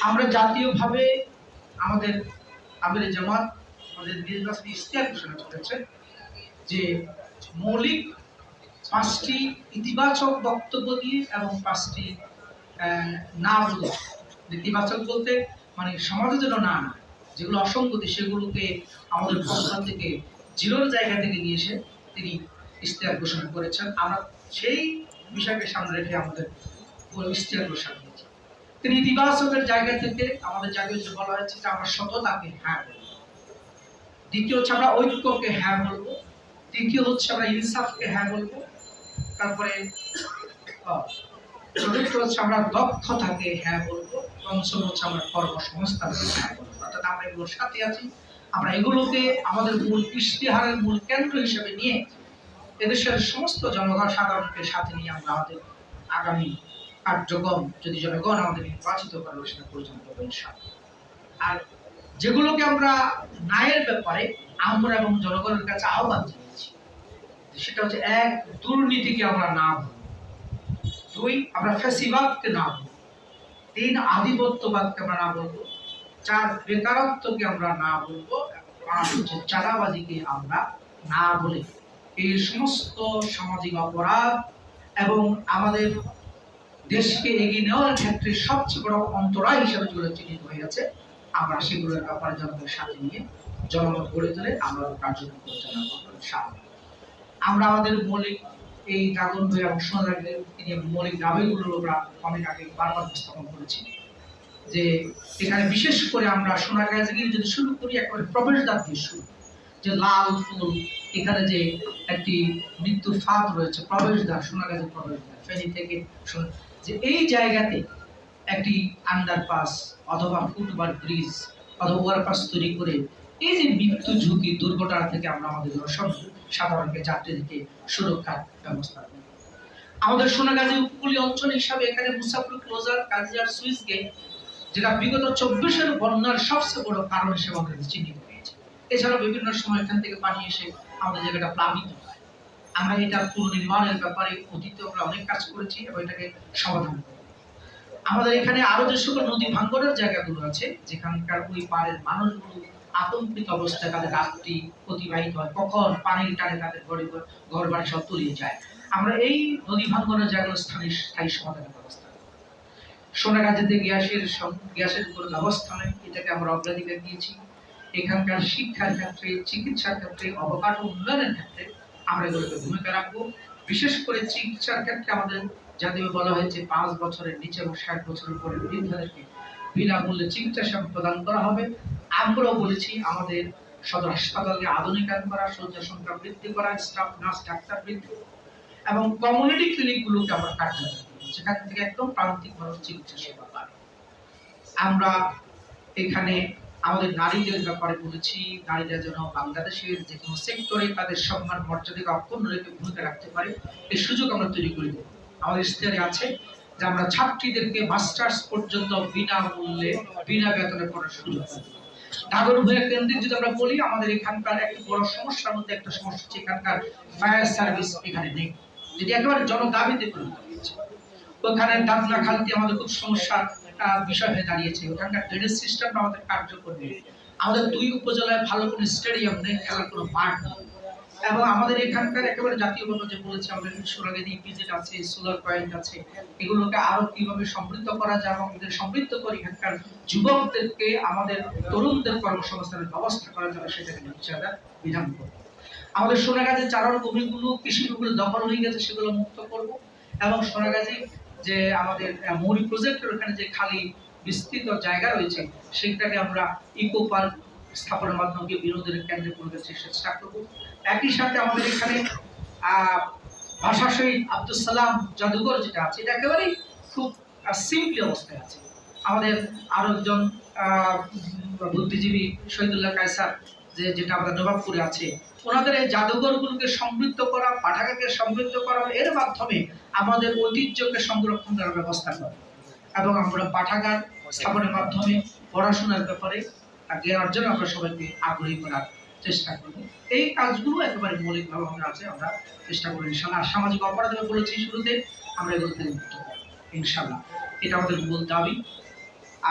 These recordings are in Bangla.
আমরা জাতীয়ভাবে আমাদের আমিরে জামাত আমাদের নির্বাচনী ইশতেহার ঘোষণা করেছে যে মৌলিক 5টি ইতিবাচক বক্তব্য দিয়ে এবং 5টি না বলে। ইতিবাচক বলতে মানে সমাজের জন্য না, যেগুলো অসঙ্গতি সেগুলোকে আমাদের পক্ষ থেকে জিরোর জায়গা থেকে নিয়ে এসে তিনি ইশতেহার ঘোষণা করেছেন। আমরা সেই বিষয়কে সামনে রেখে আমাদের ইশতেহার ঘোষণা করেছি। তিনি ইতিবাচকের জায়গা থেকে আমাদের জাতীয় যে বলা হয়েছে যে আমরা সততাকে হ্যাঁ বলবো, দ্বিতীয় হচ্ছে আমরা ঐক্যকে হ্যাঁ বলবো, তৃতীয় হচ্ছে আমরা ইনসাফকে হ্যাঁ বলবো, তারপরে চতুর্থ হচ্ছে আমরা দক্ষতাকে হ্যাঁ বলবো, পঞ্চম হচ্ছে আমরা কর্মসংস্থানকে হ্যাঁ বলবো। অর্থাৎ আমরা এগুলোর সাথে আছি। আমরা এগুলোকে আমাদের মূল ইশতেহারের মূল কেন্দ্র হিসেবে নিয়ে এদেশের সমস্ত জনগণ সাধারণকে সাথে নিয়ে আমরা আমাদের আগামী কার্যক্রম যদি জনগণ আমাদের নির্বাচিত করে সেটা পরিচালনা করবো ইনশাআল্লাহ। আর যেগুলোকে আমরা ন্যায়ের ব্যাপারে আমরা এবং জনগণের কাছে আহ্বান জানিয়েছি সেটা হচ্ছে 1, দুর্নীতিকে আমরা না বলবো, 2, আমরা ফ্যাসিবাদকে না বলবো, 3, আধিপত্যবাদকে আমরা না বলবো, 4, বেকারত্বকে আমরা না বলবো, 5 হচ্ছে চাঁদাবাজিকে আমরা না বলে এই সমস্ত সামাজিক অপরাধ এবং আমাদের দেশকে এগিয়ে নেওয়ার ক্ষেত্রে সবচেয়ে বড় অন্তরায় হিসেবে যেগুলো চিহ্নিত হয়ে আছে আমরা সেগুলোর ব্যাপারে জনগণের সাথে নিয়ে জনমত গড়ে তুলে আমরা কার্যক্রম পরিচালনা করবো ইনশাআল্লাহ। আমরা আমাদের মৌলিক এই ড্রাগন বই এবং সোনারগাঁয়ের মৌলিক দাবিগুলো আমরা অনেক আগে বারবার উপস্থাপন করেছি যে এখানে বিশেষ করে আমরা সোনারগাঁ থেকে যদি শুরু করি একেবারে প্রবেশদ্বার দিয়ে শুরু, যে লাল ফুল এখানে যে একটি মৃত্যুর ফাঁদ রয়েছে প্রবেশদ্বার, সোনারগাঁয়ের প্রবেশদ্বার ফেনী থেকে যে এই জায়গাতে একটি আন্ডারপাস অথবা ফুটওভার ব্রিজ অথবা ওভারপাস তৈরি করে এই যে মৃত্যু ঝুঁকি দুর্ঘটনা থেকে আমরা আমাদের সাধারণকে যাত্রীদেরকে সুরক্ষার ব্যবস্থা করি। আমাদের সোনাগাজী উপকূলীয় অঞ্চল হিসাবে এখানে মুসাফির ক্লোজার কাজিয়ার সুইচ গেট যেটা বিগত 24-এর বন্যার সবচেয়ে বড় কারণ হিসেবে আমাদের চিহ্নিত হয়েছে। এছাড়াও বিভিন্ন সময় এখান থেকে পানি এসে আমাদের জায়গাটা প্লাবিত হয়। আমরা এটা পুনর্নির্মাণের ব্যাপারে অতীতে আমরা অনেক কাজ করেছি এবং এটাকে সমাধান করি। আমাদের এখানে আরো যে সকল নদী ভাঙ্গনের জায়গাগুলো আছে যেখানকার ওই পাড়ের মানুষগুলো আতঙ্কিত অবস্থায় তাদের রাত্রি অতিবাহিত হয়, কখন পানির টানে তাদের ঘর বাড়ি সব তলিয়ে যায়, আমরা এই নদী ভাঙ্গনের জায়গাগুলো স্থায়ী সমাধানের ব্যবস্থা করি। সোনাগাজীতে গ্যাসের উপর ব্যবস্থা নেই, এটাকে আমরা অগ্রাধিকার দিয়েছি। এখানকার শিক্ষার ক্ষেত্রে, চিকিৎসার ক্ষেত্রে, অবকাঠামো উন্নয়নের ক্ষেত্রে আমরা এগুলোকে ভূমিকা রাখবো। বিশেষ করে চিকিৎসার ক্ষেত্রে আমাদের জাতীয় বলা হয়েছে 5 বছরের নিচে এবং 60 বছরের উপরে বৃদ্ধদেরকে বিনামূল্যে চিকিৎসা সেবা প্রদান করা হবে। আমরাও বলেছি আমাদের সদর হাসপাতালকে আধুনিকায়ন করা, শয্যা সংখ্যা বৃদ্ধি করা, স্টাফ নার্স ডাক্তার বৃদ্ধি এবং কমিউনিটি ক্লিনিকগুলোকে আমরা কার্যকর করব যেখান থেকে একদম প্রান্তিক মানুষ চিকিৎসা সেবা পাবে। আমরা এখানে আমাদের নারীদের ব্যাপারে বলেছি নারীরা যেন বাংলাদেশের যে কোনো সেক্টরে তাদের সম্মান মর্যাদাকে অক্ষুণ্ণ রেখে ভূমিকা রাখতে পারে এই সুযোগ আমরা তৈরি করে দেব। আমাদের ইশতেহারে আছে যে আমরা ছাত্রীদেরকে মাস্টার্স পর্যন্ত বিনামূল্যে বিনা বেতনে পড়ার সুযোগ দেব। নাগরভূয়া কেন্দ্রিক যদি আমরা বলি আমাদের এখানকার একটা বড় সমস্যার মধ্যে একটা সমস্যা হচ্ছে এখানকার ফায়ার সার্ভিস এখানে নেই, যেটি একেবারে জনদাবিতে পরিণত হয়েছে। ওখানে দাবনা খালটি আমাদের খুব সমস্যার বিষয় হয়ে দাঁড়িয়েছে। ওখানকার ড্রেনেজ সিস্টেমটা আমাদের কার্যকর নেই। আমাদের 2 উপজেলায় ভালো কোনো স্টেডিয়াম নেই, খেলার কোনো মাঠ নেই এবং আমাদের এখানকার একেবারে জাতীয়ভাবে যে বলেছে আমাদের সোনাগাজী ইপিজেড আছে, সোলার পয়েন্ট আছে, এগুলোকে আরো কিভাবে সমৃদ্ধ করা যায় এবং আমাদের সমৃদ্ধ করে এখানকার যুবকদেরকে আমাদের তরুণদের কর্মসংস্থানের ব্যবস্থা করা যাবে সেটাকে নিশ্চয়তা বিধান করবো। আমাদের সোনাগাজীর চারণ ভূমিগুলো কৃষি ভূমিগুলো দখল হয়ে গেছে সেগুলো মুক্ত করব এবং সোনাগাজী যে আমাদের মৌরি প্রজেক্টের ওখানে যে খালি বিস্তৃত জায়গা রয়েছে সেটাকে আমরা ইকো পার্ক স্থাপনের মাধ্যমে বিনোদনের কেন্দ্রে পরিণত চেষ্টা করব। একই সাথে আমাদের এখানে ভাষা শহীদ আব্দুল সালাম জাদুঘর যেটা আছে এটা একেবারেই খুব সিম্পলি অবস্থায় আছে। আমাদের আরো একজন বুদ্ধিজীবী শহীদুল্লাহ কায়সার যেটা আমাদের নবাবপুরে আছে, ওনাদের এই জাদুঘরগুলোকে সমৃদ্ধ করা, পাঠাগারকে সমৃদ্ধ করা, এর মাধ্যমে আমাদের ঐতিহ্যকে সংরক্ষণ করার ব্যবস্থা করা এবং আমরা পাঠাগার স্থাপনের মাধ্যমে পড়াশোনার ব্যাপারে জ্ঞান অর্জন আমরা সবাইকে আগ্রহী করার চেষ্টা করব। এই কাজগুলো একেবারে মৌলিকভাবে আমরা আছে আমরা চেষ্টা করি ইনশাআল্লাহ। সামাজিক অপরাধে বলেছি শুরুতে আমরা এগুলোতে মুক্ত করব ইনশাআল্লাহ, এটা আমাদের মূল দাবি।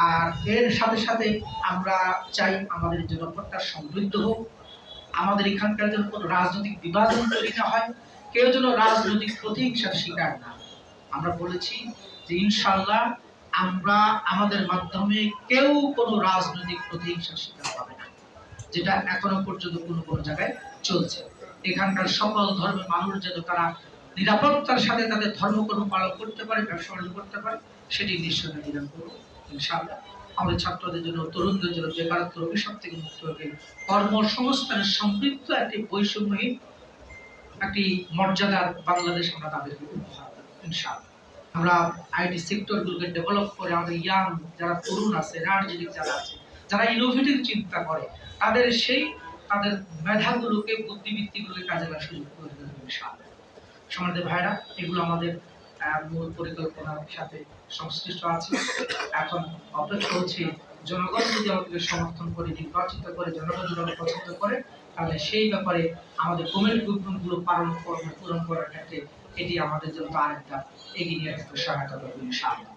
আর এর সাথে সাথে আমরা চাই আমাদের জনপদটা সমৃদ্ধ হোক, আমাদের এখানকার যেন কোনো রাজনৈতিক বিভাজন তৈরি না হয়, কেউ যেন রাজনৈতিক প্রতিহিংসার শিকার না। আমরা বলেছি যে ইনশাআল্লাহ আমরা আমাদের মাধ্যমে কেউ কোনো রাজনৈতিক প্রতিহিংসার শিকার হবে না, যেটা এখনো পর্যন্ত কোনো জায়গায় চলছে। এখানকার সকল ধর্মের মানুষ যেন তারা নিরাপত্তার সাথে তাদের ধর্মকর্ম পালন করতে পারে, ব্যবসা বাণিজ্য করতে পারে, সেটি নিশ্চয় নির্ধারণ করবো ইনশাআল্লাহ। আমাদের ছাত্রদের জন্য, তরুণদের জন্য বেকারত্বের অভিশাপ থেকে মুক্ত হয়ে কর্মসংস্থানের সমৃদ্ধ একটি বৈষম্যহীন একটি মর্যাদার বাংলাদেশ আমরা তাদেরকে উপহার দেব ইনশাআল্লাহ। আমরা আইটি সেক্টরগুলোকে ডেভেলপ করে আমাদের ইয়াং যারা তরুণ আছে, এনার্জেটিক যারা আছে, যারা ইনোভেটিভ চিন্তা করে, তাদের মেধাগুলোকে, বুদ্ধিবৃত্তিগুলোকে কাজে লাগানোর সুযোগ করে দেব ইনশাআল্লাহ। সম্মানিত ভাইরা, এগুলো আমাদের মূল পরিকল্পনার সাথে সংশ্লিষ্ট আছে। এখন অপেক্ষা হচ্ছে জনগণ যদি আমাদেরকে সমর্থন করে, নির্বাচিত করে, জনগণ যদি আমাদের পছন্দ করে, তাহলে সেই ব্যাপারে আমাদের কমিটমেন্টগুলো পূরণ করার ক্ষেত্রে এটি আমাদের জন্য আরেকটা এগিয়ে নিয়ে আসতে সহায়তা করবে ইনশাআল্লাহ।